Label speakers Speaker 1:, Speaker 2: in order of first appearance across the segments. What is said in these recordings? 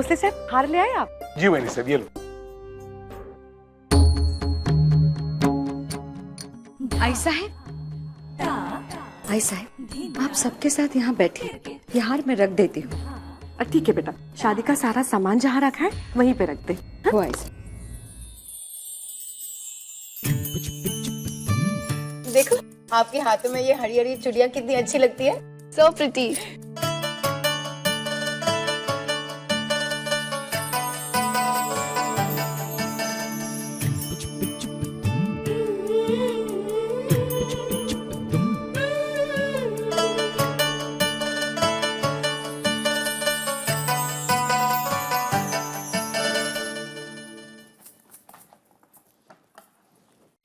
Speaker 1: भोसले साहब हार ले आए आप?
Speaker 2: जी वही साहब, ये लो।
Speaker 3: आई साहब, आई साहब, आप सबके साथ यहाँ बैठिए, ये हार मैं रख देती हूँ।
Speaker 1: ठीक है बेटा, शादी का सारा सामान जहाँ रखा है वहीं पे रख दे।
Speaker 3: वो आई साहब,
Speaker 4: देखो आपके हाथों में ये हरी हरी चूड़ियां कितनी अच्छी लगती है। So pretty.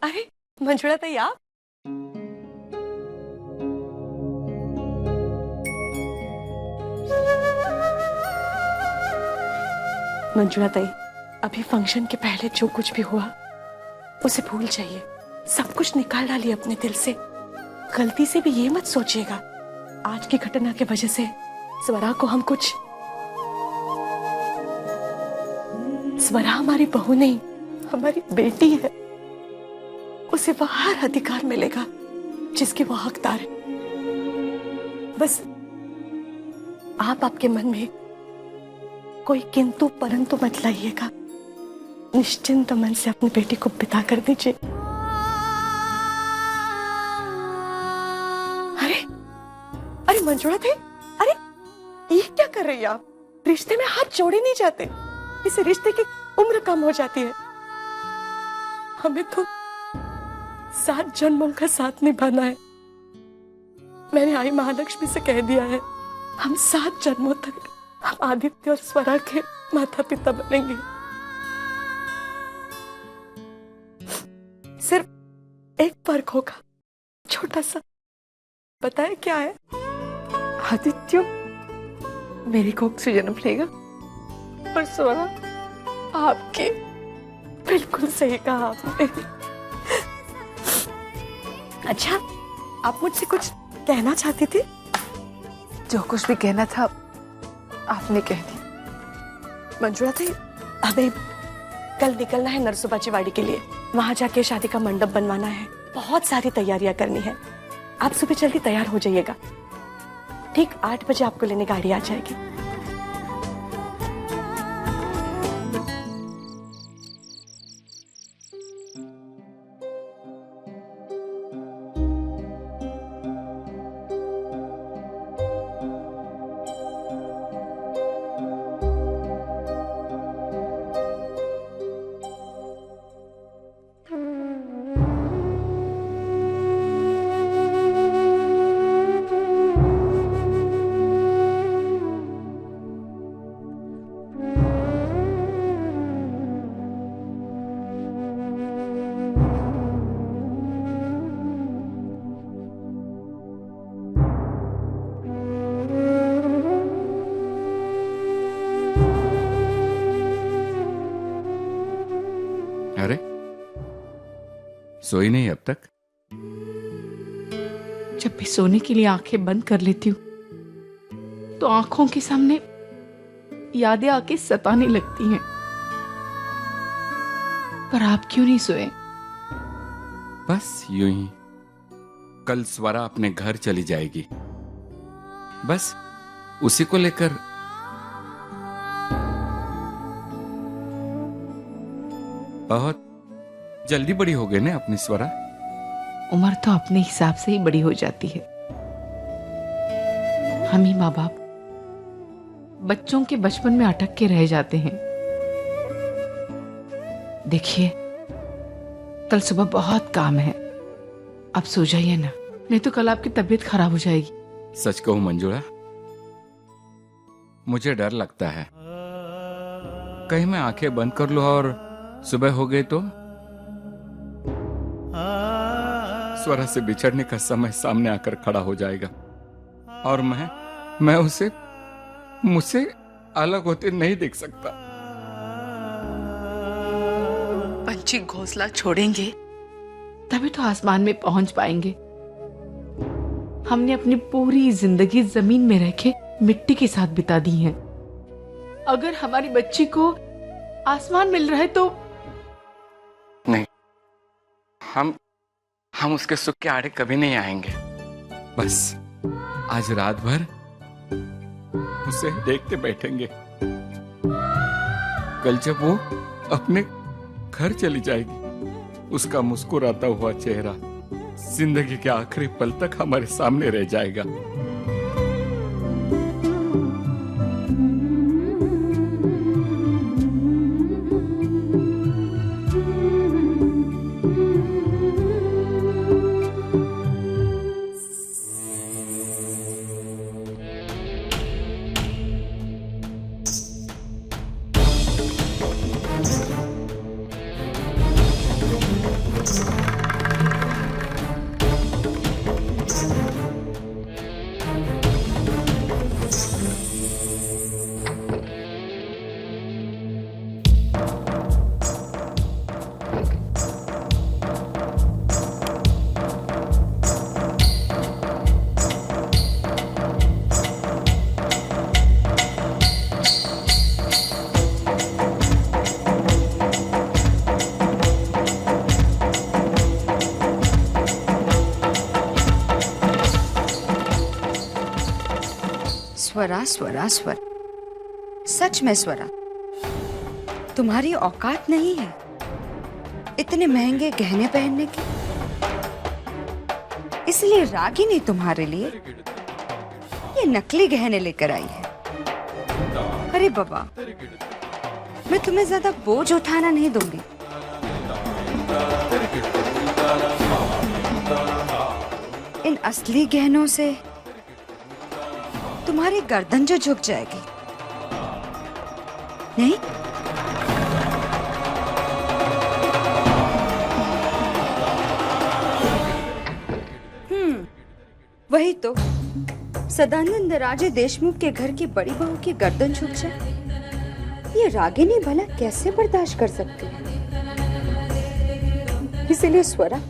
Speaker 1: अरे मंजुला ताई आप? मंजुला ताई, अभी फंक्शन के पहले जो कुछ भी हुआ उसे भूल जाइए, सब कुछ निकाल डालिए अपने दिल से। गलती से भी ये मत सोचिएगा आज की घटना की वजह से स्वरा को हम कुछ। स्वरा हमारी बहू नहीं, हमारी बेटी है, उसे वह हर अधिकार मिलेगा जिसके वो हकदार है। बस आप आपके मन में कोई किंतु परंतु मत लाइएगा, निश्चिंत मन से अपनी बेटी को बिता कर दीजिए। अरे अरे मंजुला थे, अरे ये क्या कर रही है आप? रिश्ते में हाथ जोड़े नहीं जाते, इस रिश्ते की उम्र कम हो जाती है। हमें तो 7 जन्मों का साथ निभाना है। मैंने आई महालक्ष्मी से कह दिया है, हम 7 जन्मों तक हम आदित्य और स्वरा के माता पिता बनेंगे। सिर्फ एक फर्क होगा, छोटा सा। बताए क्या है? आदित्य मेरी कोख से जन्म लेगा और स्वरा आपके। बिल्कुल सही कहा आपने। अच्छा, आप मुझसे कुछ कहना चाहती थी?
Speaker 5: जो कुछ भी कहना था आपने कह दी।
Speaker 1: मंजुला थी, हमें कल निकलना है नरसोबा चिवाड़ी के लिए। वहां जाके शादी का मंडप बनवाना है, बहुत सारी तैयारियां करनी है। आप सुबह जल्दी तैयार हो जाइएगा, ठीक 8 बजे आपको लेने गाड़ी आ जाएगी।
Speaker 6: अरे सोई नहीं अब तक?
Speaker 5: जब भी सोने के लिए आंखें बंद कर लेती हूँ तो आंखों के सामने यादें आके सताने लगती हैं। पर आप क्यों नहीं सोए?
Speaker 6: बस यूं ही। कल स्वरा अपने घर चली जाएगी, बस उसी को लेकर। बहुत जल्दी बड़ी हो गई ना अपनी स्वरा।
Speaker 5: उम्र तो अपने हिसाब से ही बड़ी हो जाती है। हम ही माँ बाप बच्चों के बचपन में अटक के रह जाते हैं। देखिए, कल सुबह बहुत काम है, आप सो जाइए ना, नहीं तो कल आपकी तबीयत खराब हो जाएगी।
Speaker 6: सच कहूं मंजुला, मुझे डर लगता है कहीं मैं आंखें बंद कर लूं और सुबह हो गई तो स्वरा से बिछड़ने का समय सामने आकर खड़ा हो जाएगा और मैं उसे मुझसे अलग होते नहीं देख सकता।
Speaker 5: पंछी घोंसला छोड़ेंगे तभी तो आसमान में पहुंच पाएंगे। हमने अपनी पूरी जिंदगी जमीन में रह के मिट्टी के साथ बिता दी है। अगर हमारी बच्ची को आसमान मिल रहा है तो
Speaker 6: नहीं, हम उसके सुख के आड़े कभी नहीं आएंगे। बस आज रात भर उसे देखते बैठेंगे। कल जब वो अपने घर चली जाएगी, उसका मुस्कुराता हुआ चेहरा जिंदगी के आखिरी पल तक हमारे सामने रह जाएगा।
Speaker 3: स्वरा स्वरा स्वर, सच में स्वरा, तुम्हारी औकात नहीं है इतने महंगे गहने पहनने की। इसलिए रागिनी तुम्हारे लिए ये नकली गहने लेकर आई है। अरे बाबा, मैं तुम्हें ज्यादा बोझ उठाना नहीं दूंगी। इन असली गहनों से तुम्हारी गर्दन जो झुक जाएगी। नहीं? वही तो, सदानंद राजे देशमुख के घर की बड़ी बहू की गर्दन झुक जाए, ये रागिनी भला कैसे बर्दाश्त कर सकती है? इसीलिए स्वरा,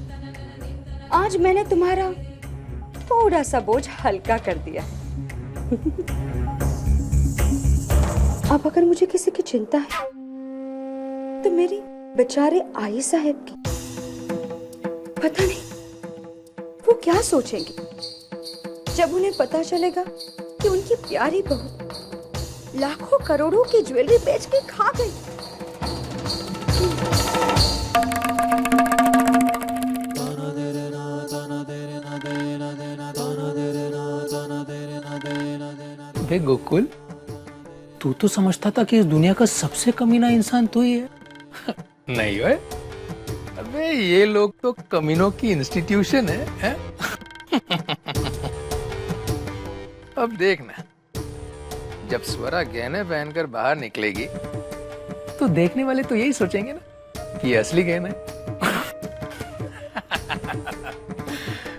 Speaker 3: आज मैंने तुम्हारा थोड़ा सा बोझ हल्का कर दिया। अब अगर मुझे किसी की चिंता है तो मेरी बेचारे आई साहब की। पता नहीं वो क्या सोचेंगे जब उन्हें पता चलेगा कि उनकी प्यारी बहू लाखों करोड़ों की ज्वेलरी बेच के खा गई।
Speaker 2: अबे गोकुल, तू तो समझता था कि इस दुनिया का सबसे कमीना इंसान तू ही है। नहीं ओए, अबे ये लोग तो कमीनों की इंस्टीट्यूशन है? अब देखना, जब स्वरा गहने पहनकर बाहर निकलेगी तो देखने वाले तो यही सोचेंगे ना कि ये असली गहना है।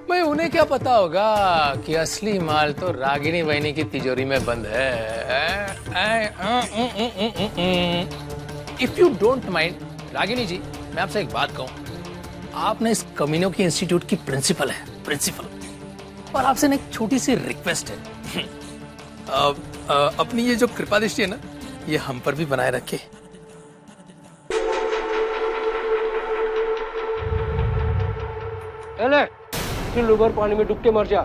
Speaker 2: भाई उन्हें क्या पता होगा कि असली माल तो रागिनी बहनी की तिजोरी में बंद है। If you don't mind Ragini ji, मैं आपसे एक बात कहूं, आपने इस कमीनों की इंस्टीट्यूट की प्रिंसिपल है, प्रिंसिपल, और आपसे ना एक छोटी सी रिक्वेस्ट है। अपनी ये जो कृपा दृष्टि है ना, ये हम पर भी बनाए रखे।
Speaker 7: चुल्लू भर पानी में डूब के मर जा,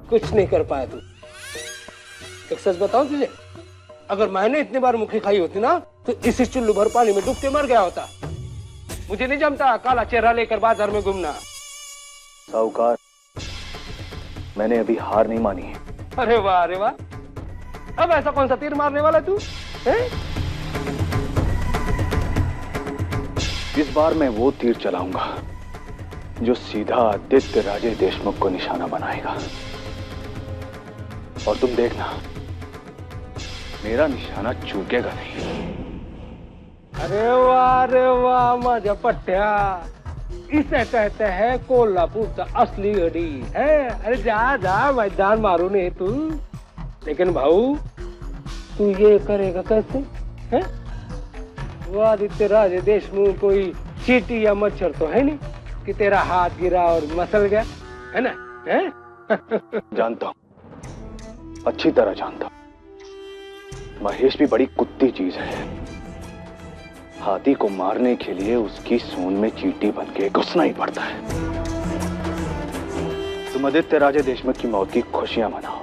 Speaker 7: कुछ नहीं कर पाया तू। एक सच बताऊं तुझे, अगर मैंने इतनी बार मुखी खाई होती ना तो इसी चुल्लू भर पानी में डूब के मर गया होता। मुझे नहीं जमता काला चेहरा लेकर बाजार में घूमना।
Speaker 8: साहूकार, मैंने अभी हार नहीं मानी है।
Speaker 7: अरे वाह, अरे वाह, अब ऐसा कौन सा तीर मारने वाला तू है?
Speaker 8: इस बार मैं वो तीर चलाऊंगा जो सीधा आदित्य राजे देशमुख को निशाना बनाएगा, और तुम देखना मेरा निशाना चूकेगा नहीं।
Speaker 7: अरे वाह माझा पट्ट्या, इसे कहते हैं कोल्हापुर का असली अड़ी है। अरे जा जा, मैदान मारू नहीं तू। लेकिन भाऊ, तू ये करेगा कैसे है? वो आदित्य राजे देशमुख कोई चींटी या मच्छर तो है नहीं कि तेरा हाथ गिरा और मसल गया, है ना? है?
Speaker 8: जानता हूं, अच्छी तरह जानता हूं। महेश भी बड़ी कुत्ती चीज है। हाथी को मारने के लिए उसकी सूंड में चींटी बन के घुसना ही पड़ता है। तुम आदित्य राजे देशमुख की मौत की खुशियां मनाओ।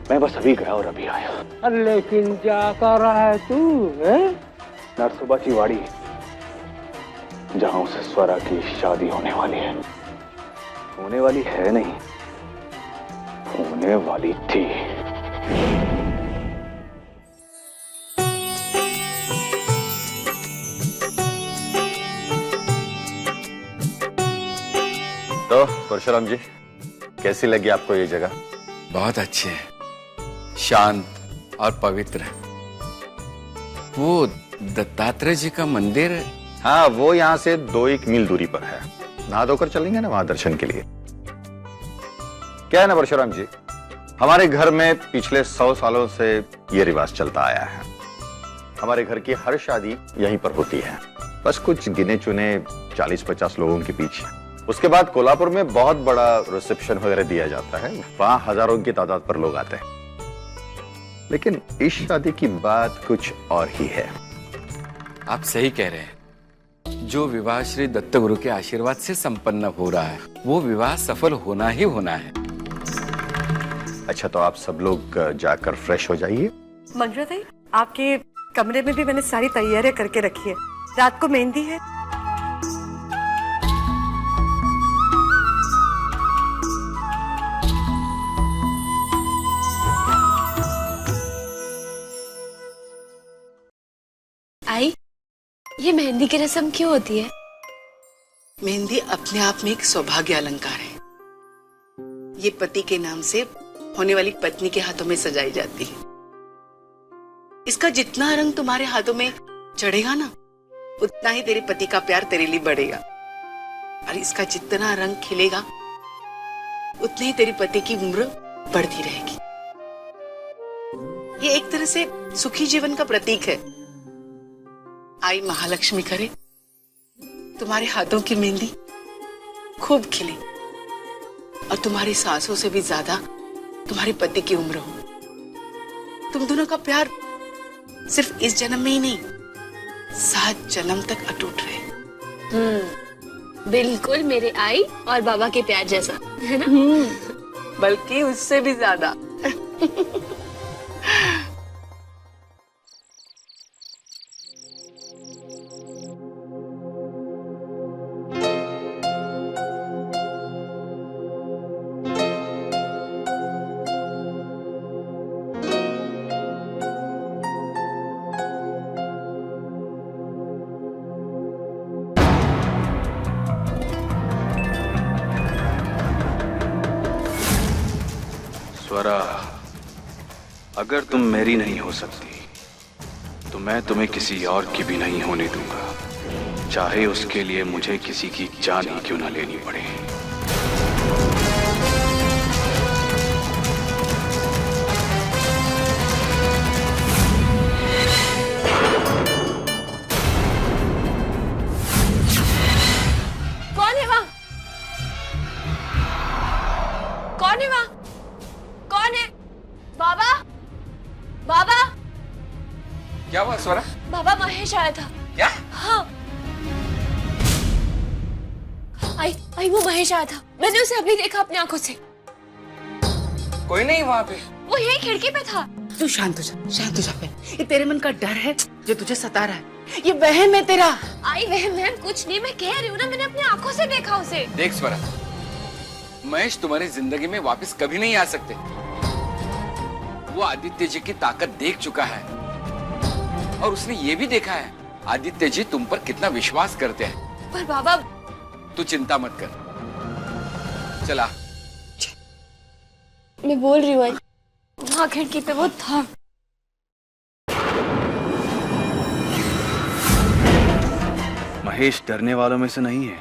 Speaker 8: मैं बस अभी गया और अभी आया।
Speaker 7: लेकिन क्या कर रहा है तू?
Speaker 8: नरसोबाची वाड़ी, जहां उसे स्वरा की शादी होने वाली है। होने वाली है नहीं, होने वाली थी।
Speaker 9: तो परशुराम जी, कैसी लगी आपको ये जगह?
Speaker 6: बहुत अच्छी है, शांत और पवित्र। वो दत्तात्रेय जी का मंदिर?
Speaker 9: हाँ, वो यहाँ से 2-1 मील दूरी पर है। नहा धोकर चलेंगे ना वहां दर्शन के लिए। क्या है ना परशुराम जी, हमारे घर में पिछले 100 सालों से ये रिवाज चलता आया है। हमारे घर की हर शादी यहीं पर होती है, बस कुछ गिने चुने 40-50 लोगों के बीच। उसके बाद कोल्हापुर में बहुत बड़ा रिसेप्शन वगैरह दिया जाता है, वहां हजारों की तादाद पर लोग आते हैं। लेकिन इस शादी की बात कुछ और ही है।
Speaker 6: आप सही कह रहे हैं। जो विवाह श्री दत्तगुरु के आशीर्वाद से संपन्न हो रहा है, वो विवाह सफल होना ही होना है।
Speaker 9: अच्छा, तो आप सब लोग जाकर फ्रेश हो जाइए।
Speaker 1: मंजुला ताई, आपके कमरे में भी मैंने सारी तैयारियां करके रखी है। रात को मेहंदी है।
Speaker 10: आई, ये मेहंदी की रस्म क्यों होती है?
Speaker 5: मेहंदी अपने आप में एक सौभाग्य अलंकार है। ये पति के नाम से होने वाली पत्नी के हाथों में सजाई जाती है। इसका जितना रंग तुम्हारे हाथों में चढ़ेगा ना, उतना ही तेरे पति का प्यार तेरे लिए बढ़ेगा। और इसका जितना रंग खिलेगा, उतने ही तेरे पति की उम्र बढ़ती रहेगी। ये एक तरह से सुखी जीवन का प्रतीक है। आई महालक्ष्मी करे तुम्हारे हाथों की मेहंदी खूब खिले और तुम्हारी सांसों से भी ज्यादा तुम्हारे पति की उम्र हो। तुम दोनों का प्यार सिर्फ इस जन्म में ही नहीं, 7 जन्म तक अटूट रहे।
Speaker 10: बिल्कुल मेरे आई और बाबा के प्यार जैसा, है ना?
Speaker 5: बल्कि उससे भी ज्यादा।
Speaker 8: स्वरा, अगर तुम मेरी नहीं हो सकती तो मैं तुम्हें किसी और की भी नहीं होने दूंगा, चाहे उसके लिए मुझे किसी की जान ही क्यों ना लेनी पड़े।
Speaker 10: कौन है वहाँ? कौन है वहाँ? कौन है? बाबा, बाबा,
Speaker 6: क्या हुआ स्वरा?
Speaker 10: बाबा महेश आया था।
Speaker 6: क्या?
Speaker 10: हाँ, आई वो महेश आया था। मैंने उसे अभी देखा अपनी आंखों से।
Speaker 6: कोई नहीं वहाँ पे।
Speaker 10: वो यही खिड़की पे था।
Speaker 5: तू शांत हो जा, शांत हो जा। ये तेरे मन का डर है जो तुझे सता रहा है। ये वहम है तेरा।
Speaker 10: आई वहम कुछ नहीं, मैं कह रही हूँ ना, मैंने अपनी आंखों से देखा उसे।
Speaker 6: देख स्वरा, महेश तुम्हारी जिंदगी में वापस कभी नहीं आ सकते। वो आदित्य जी की ताकत देख चुका है और उसने ये भी देखा है आदित्य जी तुम पर कितना विश्वास करते हैं।
Speaker 10: पर बाबा,
Speaker 6: तू चिंता मत कर, चला।
Speaker 10: मैं बोल रही हूँ, वहाँ खिड़की पे वो था।
Speaker 8: महेश डरने वालों में से नहीं है,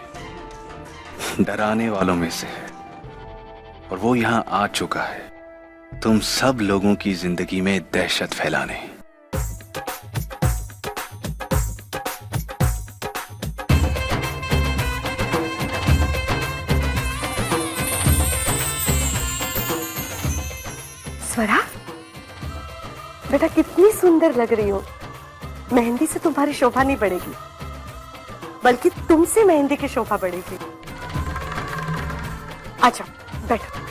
Speaker 8: डराने वालों में से है, और वो यहाँ आ चुका है तुम सब लोगों की जिंदगी में दहशत फैलाने।
Speaker 1: स्वरा, बेटा कितनी सुंदर लग रही हो। मेहंदी से तुम्हारी शोभा नहीं बढ़ेगी, बल्कि तुमसे मेहंदी की शोभा बढ़ेगी। अच्छा बैठो।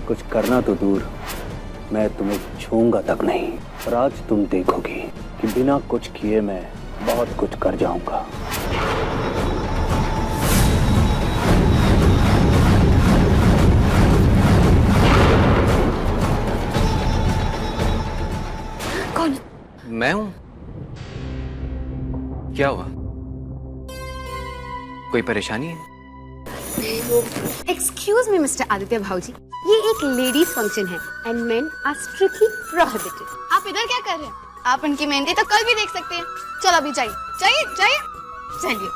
Speaker 8: कुछ करना तो दूर, मैं तुम्हें छूंगा तक नहीं। पर आज तुम देखोगी कि बिना कुछ किए मैं बहुत कुछ कर जाऊंगा।
Speaker 3: कौन?
Speaker 6: मैं हूं। क्या हुआ? कोई परेशानी है?
Speaker 10: एक्सक्यूज मी मिस्टर आदित्य भाऊजी, ये एक लेडीज फंक्शन है and men are strictly prohibited. आप इधर क्या कर रहे हैं? आप उनकी मेहंदी तो कल भी देख सकते हैं। चलो अभी जाइए जाइए जाइए चलिए।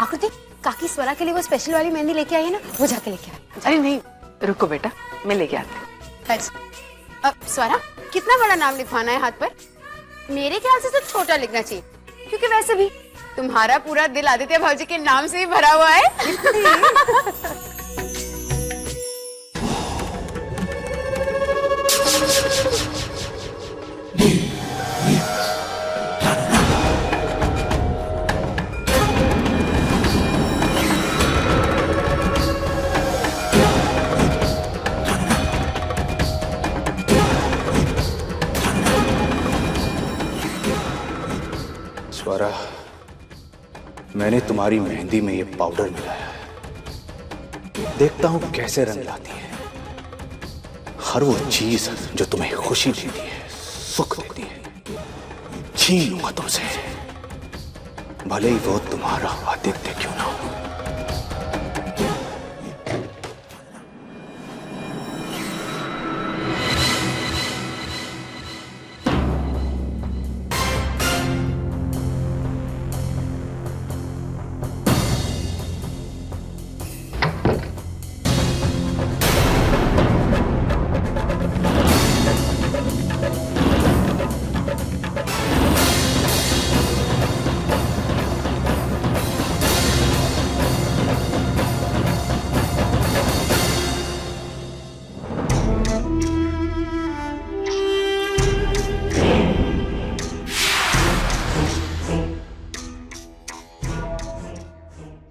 Speaker 10: आकृति, काकी स्वरा के लिए वो स्पेशल वाली मेहंदी लेके आई है ना, वो जाके लेके आ।
Speaker 5: अरे नहीं, रुको बेटा, मैं लेके आती हूँ।
Speaker 10: अच्छा स्वरा, कितना बड़ा नाम लिखवाना है हाथ पर? मेरे ख्याल से तो छोटा लिखना चाहिए, क्योंकि वैसे भी तुम्हारा पूरा दिल आदित्य भाऊजी के नाम से ही भरा हुआ है।
Speaker 8: स्वरा, मैंने तुम्हारी मेहंदी में ये पाउडर मिलाया है। देखता हूं कैसे रंग लाती है। हर वो चीज जो तुम्हें खुशी देती है, सुख देती है, छीन लूंगा तुमसे, भले ही वो तुम्हारा आदित्य क्यों ना हो।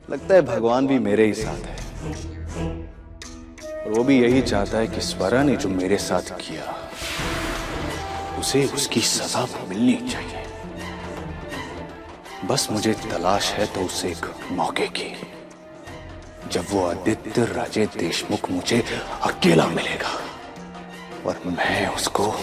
Speaker 8: लगता है भगवान भी मेरे ही साथ है, और वो भी यही चाहता है कि स्वरा ने जो मेरे साथ किया उसे उसकी सजा मिलनी चाहिए। बस मुझे तलाश है तो उसे एक मौके की, जब वो आदित्य राजे देशमुख मुझे अकेला मिलेगा और मैं उसको